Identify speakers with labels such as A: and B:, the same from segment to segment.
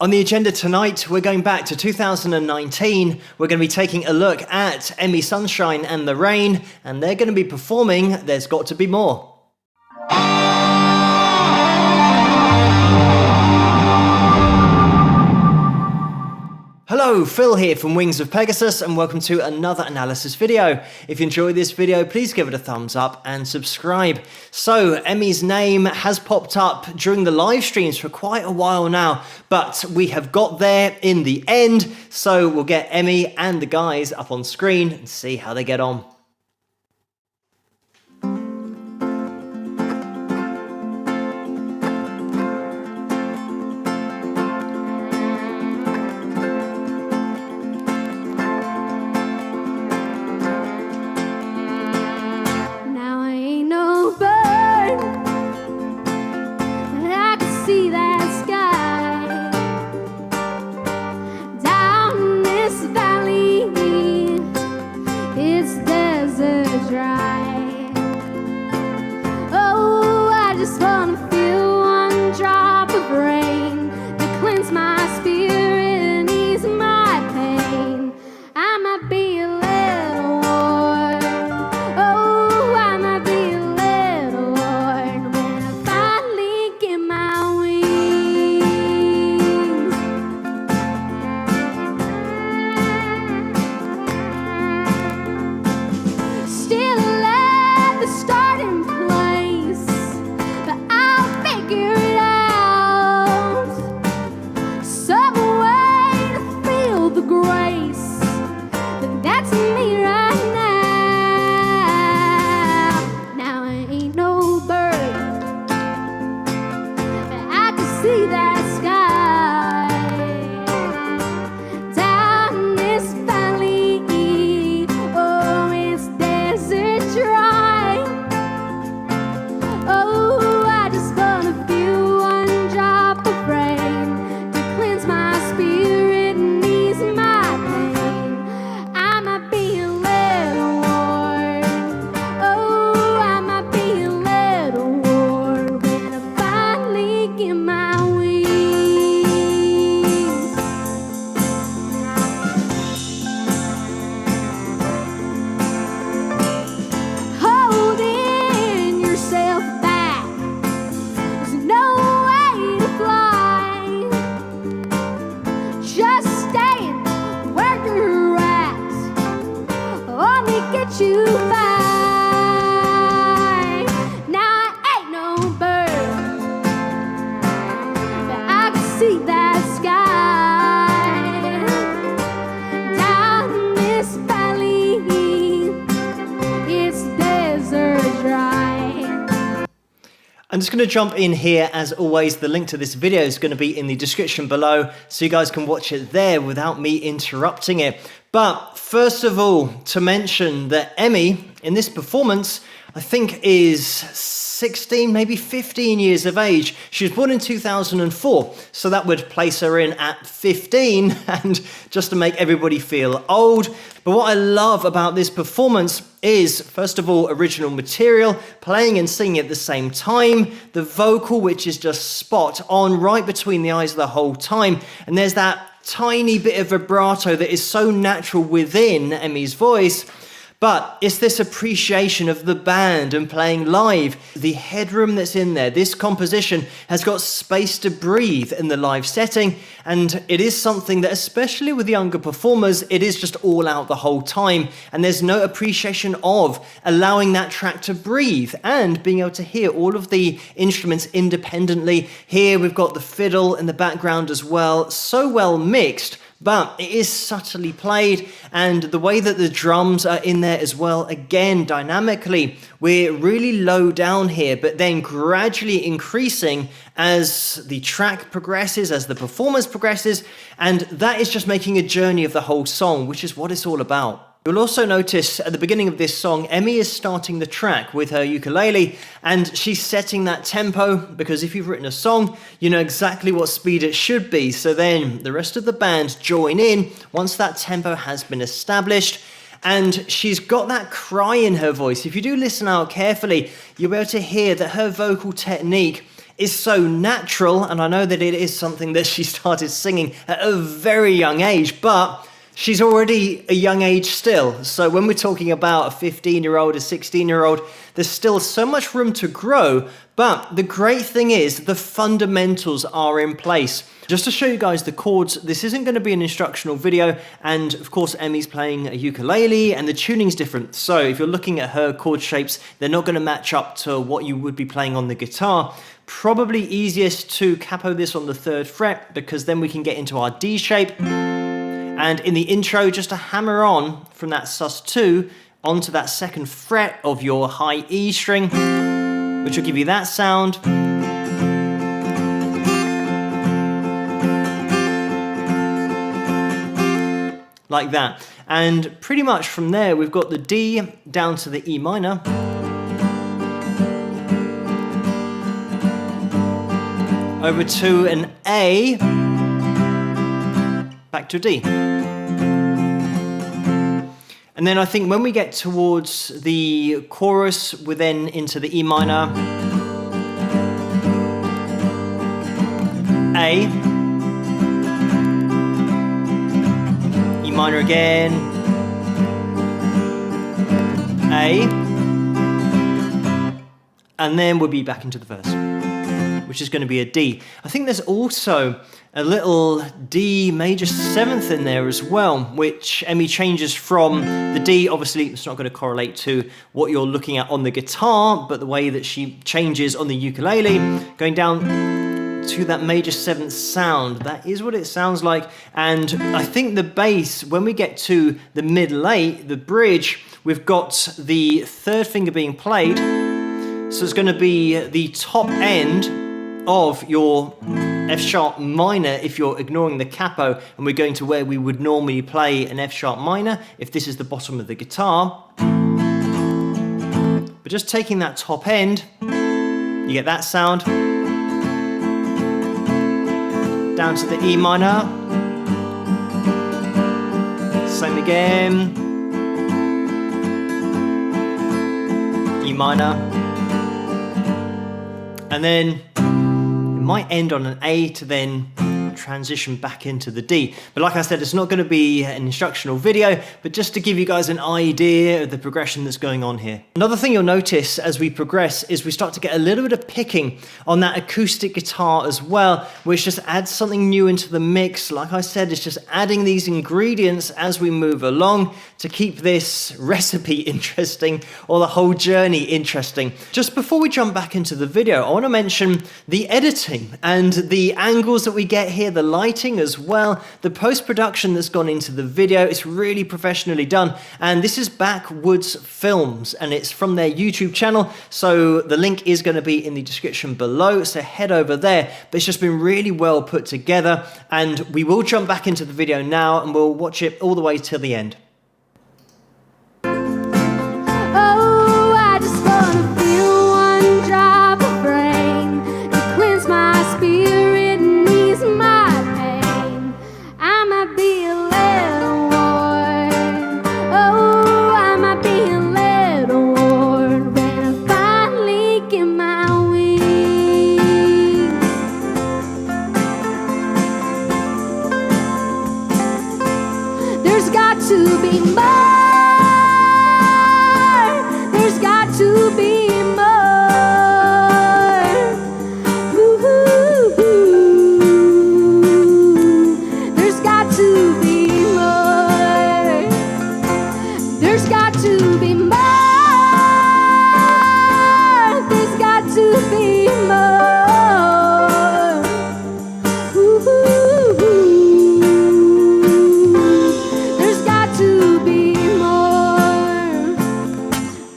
A: On the agenda tonight, we're going back to 2019. We're going to be taking a look at Emi Sunshine and the Rain, and they're going to be performing There's Got to Be More. Hello, Phil here from Wings of Pegasus, and welcome to another analysis video. If you enjoyed this video, please give it a thumbs up and subscribe. So, Emi's name has popped up during the live streams for quite a while now, but we have got there in the end, so we'll get Emi and the guys up on screen and see how they get on. I'm just going to jump in here. As always, the link to this video is going to be in the description below, so you guys can watch it there without me interrupting it. But first of all, to mention that Emi, in this performance, I think is 16, maybe 15 years of age. She was born in 2004, so that would place her in at 15, and just to make everybody feel old. But what I love about this performance is, first of all, original material, playing and singing at the same time, the vocal, which is just spot on, right between the eyes the whole time, and there's that tiny bit of vibrato that is so natural within Emi's voice. But it's this appreciation of the band and playing live, the headroom that's in there. This composition has got space to breathe in the live setting, and it is something that, especially with younger performers, it is just all out the whole time, and there's no appreciation of allowing that track to breathe and being able to hear all of the instruments independently. Here we've got the fiddle in the background as well, so well mixed. But it is subtly played, and the way that the drums are in there as well, again, dynamically, we're really low down here, but then gradually increasing as the track progresses, as the performance progresses, and that is just making a journey of the whole song, which is what it's all about. You'll also notice at the beginning of this song, Emi is starting the track with her ukulele, and she's setting that tempo, because if you've written a song, you know exactly what speed it should be. So then the rest of the band join in once that tempo has been established. And she's got that cry in her voice. If you do listen out carefully, you'll be able to hear that her vocal technique is so natural, and I know that it is something that she started singing at a very young age, but she's already a young age still. So when we're talking about a 15-year-old, a 16-year-old, there's still so much room to grow. But the great thing is the fundamentals are in place. Just to show you guys the chords, this isn't going to be an instructional video. And of course, Emi's playing a ukulele and the tuning's different. So if you're looking at her chord shapes, they're not going to match up to what you would be playing on the guitar. Probably easiest to capo this on the 3rd fret, because then we can get into our D shape. And in the intro, just to hammer on from that sus2 onto that 2nd fret of your high E string, which will give you that sound. Like that. And pretty much from there, we've got the D down to the E minor. Over to an A, back to a D. And then I think when we get towards the chorus, we're then into the E minor, A, E minor again, A, and then we'll be back into the verse, which is going to be a D. I think there's also a little D major 7th in there as well, which Emi changes from the D. Obviously, it's not going to correlate to what you're looking at on the guitar, but the way that she changes on the ukulele, going down to that major 7th sound. That is what it sounds like. And I think the bass, when we get to the mid-late, the bridge, we've got the 3rd finger being played. So it's going to be the top end of your F sharp minor if you're ignoring the capo, and we're going to where we would normally play an F sharp minor if this is the bottom of the guitar. But just taking that top end, you get that sound. Down to the E minor. Same again. E minor. And then might end on an A to then transition back into the D. But like I said, it's not going to be an instructional video, but just to give you guys an idea of the progression that's going on here. Another thing you'll notice as we progress is we start to get a little bit of picking on that acoustic guitar as well, which just adds something new into the mix. Like I said, it's just adding these ingredients as we move along to keep this recipe interesting, or the whole journey interesting. Just before we jump back into the video, I want to mention the editing and the angles that we get here, the lighting as well, the post-production that's gone into the video. It's really professionally done, and this is Backwoods Films, and it's from their YouTube channel, so the link is going to be in the description below, so head over there. But it's just been really well put together, and we will jump back into the video now and we'll watch it all the way till the end.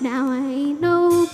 B: Now I ain't no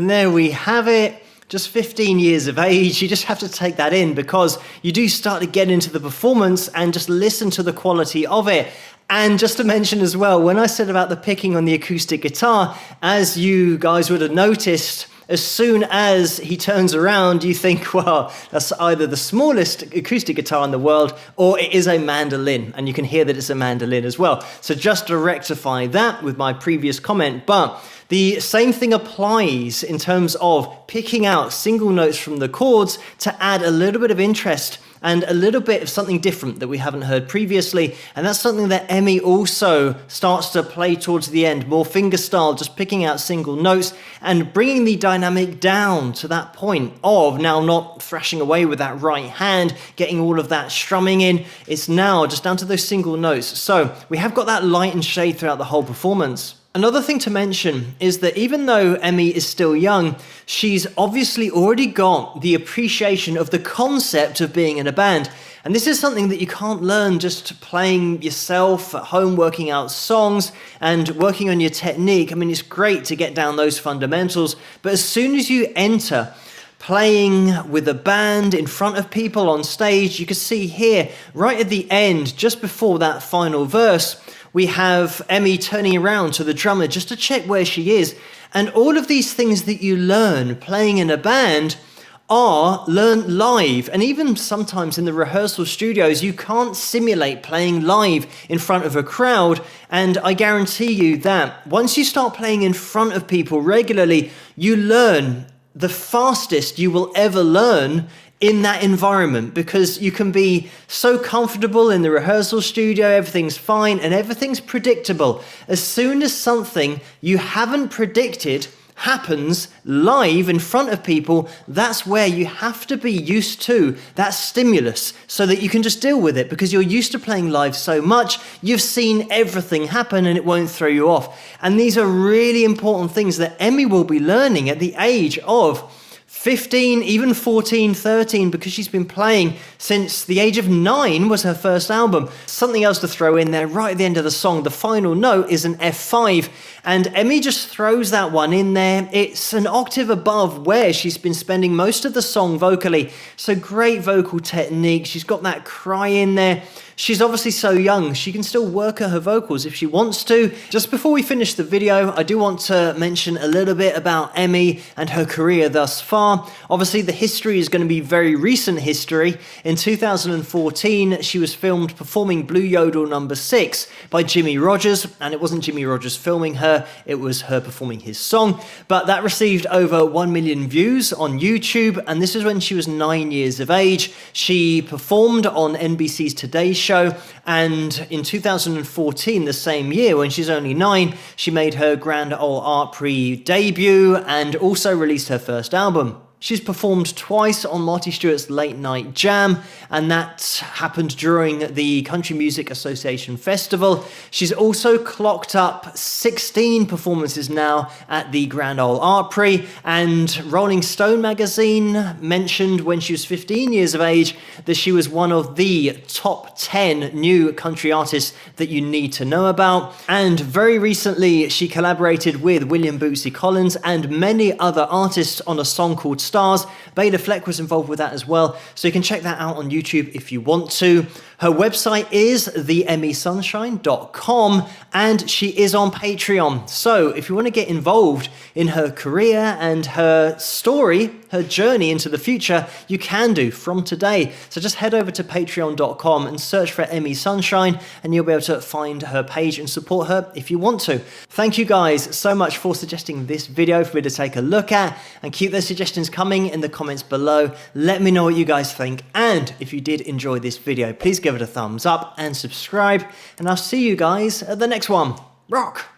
A: And there we have it. Just 15 years of age. You just have to take that in because you do start to get into the performance and just listen to the quality of it. And just to mention as well, when I said about the picking on the acoustic guitar, as you guys would have noticed, as soon as he turns around, you think, well, that's either the smallest acoustic guitar in the world or it is a mandolin. And you can hear that it's a mandolin as well. So just to rectify that with my previous comment. But the same thing applies in terms of picking out single notes from the chords to add a little bit of interest and a little bit of something different that we haven't heard previously. And that's something that Emi also starts to play towards the end, more fingerstyle, just picking out single notes and bringing the dynamic down to that point of now not thrashing away with that right hand, getting all of that strumming in. It's now just down to those single notes. So we have got that light and shade throughout the whole performance. Another thing to mention is that even though Emi is still young, she's obviously already got the appreciation of the concept of being in a band. And this is something that you can't learn just playing yourself at home, working out songs and working on your technique. I mean, it's great to get down those fundamentals, but as soon as you enter playing with a band in front of people on stage, you can see here, right at the end, just before that final verse, we have Emi turning around to the drummer just to check where she is. And all of these things that you learn playing in a band are learned live. And even sometimes in the rehearsal studios, you can't simulate playing live in front of a crowd. And I guarantee you that once you start playing in front of people regularly, you learn the fastest you will ever learn in that environment, because you can be so comfortable in the rehearsal studio, everything's fine and everything's predictable. As soon as something you haven't predicted happens live in front of people, that's where you have to be used to that stimulus so that you can just deal with it, because you're used to playing live so much, you've seen everything happen and it won't throw you off. And these are really important things that Emi will be learning at the age of 15, even 14, 13, because she's been playing since the age of 9 was her first album. Something else to throw in there, right at the end of the song, the final note is an F5, and Emi just throws that one in there. It's an octave above where she's been spending most of the song vocally, so great vocal technique. She's got that cry in there. She's obviously so young, she can still work at her vocals if she wants to. Just before we finish the video, I do want to mention a little bit about Emi and her career thus far. Obviously, the history is going to be very recent history. In 2014, she was filmed performing Blue Yodel No. 6 by Jimmy Rogers, and it wasn't Jimmy Rogers filming her, it was her performing his song. But that received over 1 million views on YouTube, and this is when she was 9 years of age. She performed on NBC's Today Show, and in 2014, the same year, when she's only 9, she made her Grand Ole Opry debut and also released her first album. She's performed twice on Marty Stewart's Late Night Jam, and that happened during the Country Music Association Festival. She's also clocked up 16 performances now at the Grand Ole Opry, and Rolling Stone magazine mentioned when she was 15 years of age that she was one of the top 10 new country artists that you need to know about. And very recently, she collaborated with William Bootsy Collins and many other artists on a song called Stars. Beta Fleck was involved with that as well, so you can check that out on YouTube if you want to. Her website is theemisunshine.com, and she is on Patreon. So if you want to get involved in her career and her story, her journey into the future, you can do from today. So just head over to patreon.com and search for Emi Sunshine, and you'll be able to find her page and support her if you want to. Thank you guys so much for suggesting this video for me to take a look at, and keep those suggestions coming in the comments below. Let me know what you guys think, and if you did enjoy this video, please give it a thumbs up and subscribe, and I'll see you guys at the next one. Rock!